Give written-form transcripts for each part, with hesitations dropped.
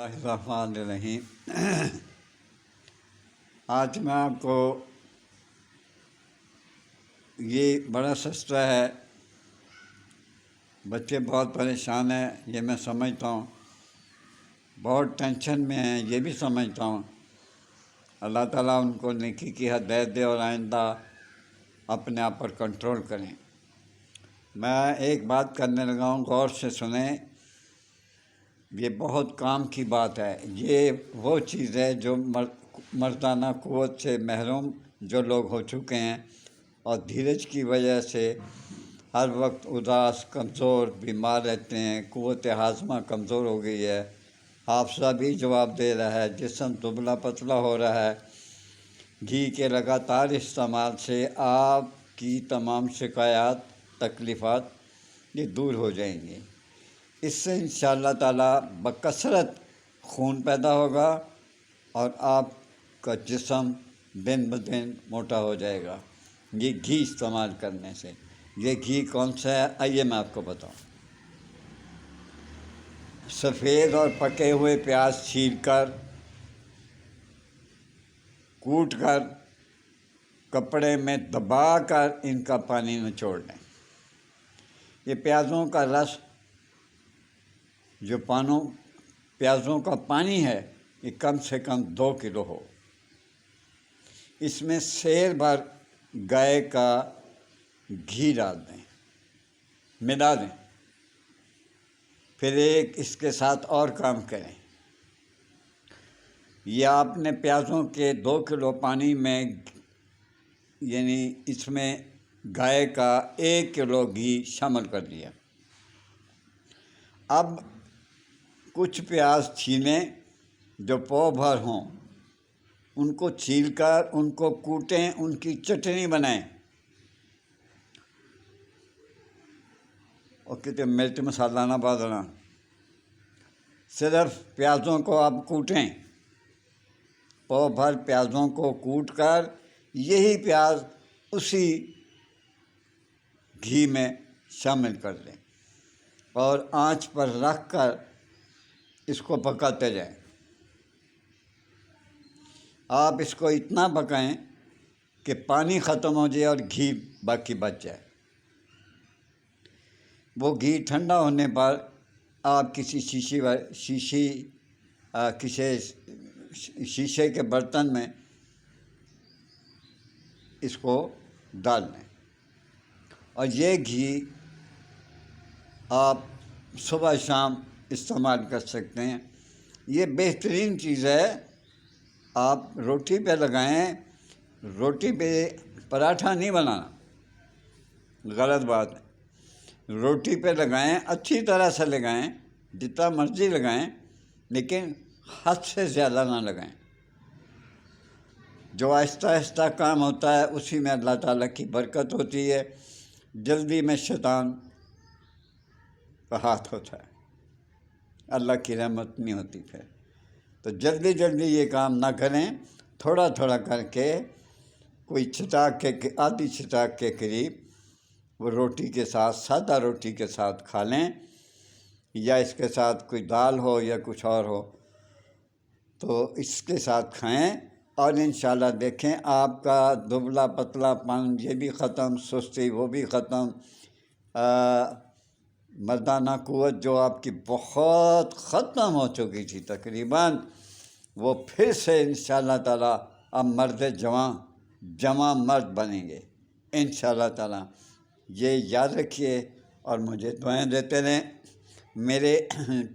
الرحمن الرحیم۔ آج میں آپ کو یہ بڑا سستا ہے، بچے بہت پریشان ہیں، یہ میں سمجھتا ہوں، بہت ٹینشن میں ہیں، یہ بھی سمجھتا ہوں۔ اللہ تعالیٰ ان کو نیکی کی ہدایت دے اور آئندہ اپنے آپ پر کنٹرول کریں۔ میں ایک بات کرنے لگا ہوں، غور سے سنیں، یہ بہت کام کی بات ہے۔ یہ وہ چیز ہے جو مردانہ قوت سے محروم جو لوگ ہو چکے ہیں اور دھیرج کی وجہ سے ہر وقت اداس، کمزور، بیمار رہتے ہیں، قوت ہاضمہ کمزور ہو گئی ہے، حافظہ بھی جواب دے رہا ہے، جسم دبلا پتلا ہو رہا ہے۔ گھی کے لگاتار استعمال سے آپ کی تمام شکایات، تکلیفات یہ دور ہو جائیں گی۔ اس سے انشاءاللہ تعالیٰ بکثرت خون پیدا ہوگا اور آپ کا جسم دن بدن موٹا ہو جائے گا، یہ گھی استعمال کرنے سے۔ یہ گھی کون سا ہے؟ آئیے میں آپ کو بتاؤں۔ سفید اور پکے ہوئے پیاز چھیل کر، کوٹ کر، کپڑے میں دبا کر ان کا پانی نچوڑ لیں۔ یہ پیازوں کا رس، جو پیازوں کا پانی ہے، یہ کم سے کم 2 کلو ہو۔ اس میں سیر بھر گائے کا گھی ڈال دیں، ملا دیں، پھر اس کے ساتھ اور کام کریں۔ یہ آپ نے پیازوں کے 2 کلو پانی میں، یعنی اس میں گائے کا 1 کلو گھی شامل کر دیا۔ اب کچھ پیاز چھیلیں جو پو بھر ہوں، ان کو چھیل کر ان کو کوٹیں، ان کی چٹنی بنائیں۔ اور کہتے مرچ مسالہ نہ ڈالنا، صرف پیازوں کو آپ کوٹیں، پو بھر پیازوں کو کوٹ کر یہی پیاز اسی گھی میں شامل کر دیں اور آنچ پر رکھ کر اس کو پکاتے جائیں۔ آپ اس کو اتنا پکائیں کہ پانی ختم ہو جائے اور گھی باقی بچ جائے۔ وہ گھی ٹھنڈا ہونے پر آپ کسی شیشے کے برتن میں اس کو ڈال دیں، اور یہ گھی آپ صبح شام استعمال کر سکتے ہیں۔ یہ بہترین چیز ہے، آپ روٹی پہ لگائیں۔ روٹی پہ پراٹھا نہیں بنانا، غلط بات ہے۔ روٹی پہ لگائیں، اچھی طرح سے لگائیں، جتنا مرضی لگائیں، لیکن حد سے زیادہ نہ لگائیں۔ جو آہستہ آہستہ کام ہوتا ہے اسی میں اللہ تعالیٰ کی برکت ہوتی ہے، جلدی میں شیطان کا ہاتھ ہوتا ہے، اللہ کی رحمت نہیں ہوتی۔ پھر تو جلدی یہ کام نہ کریں، تھوڑا تھوڑا کر کے، کوئی آدھی چھٹاک کے قریب وہ روٹی کے ساتھ، سادہ روٹی کے ساتھ کھا لیں، یا اس کے ساتھ کوئی دال ہو یا کچھ اور ہو تو اس کے ساتھ کھائیں، اور انشاءاللہ دیکھیں آپ کا دبلا پتلا پن یہ بھی ختم، سستی وہ بھی ختم، مردانہ قوت جو آپ کی بہت ختم ہو چکی تھی تقریباً، وہ پھر سے انشاءاللہ تعالیٰ اب جوان مرد بنیں گے انشاءاللہ تعالیٰ۔ یہ یاد رکھیے اور مجھے دعائیں دیتے رہیں۔ میرے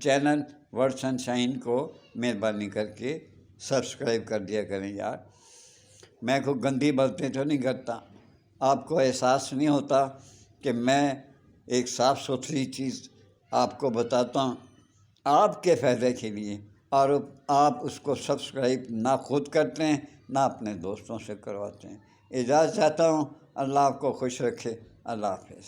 چینل ورڈ سن شائن کو مہربانی کر کے سبسکرائب کر دیا کریں یار۔ میں کوئی گندی باتیں تو نہیں کرتا، آپ کو احساس نہیں ہوتا کہ میں ایک صاف ستھری چیز آپ کو بتاتا ہوں آپ کے فائدے کے لیے، اور آپ اس کو سبسکرائب نہ خود کرتے ہیں نہ اپنے دوستوں سے کرواتے ہیں۔ اجازت چاہتا ہوں، اللہ آپ کو خوش رکھے، اللہ حافظ۔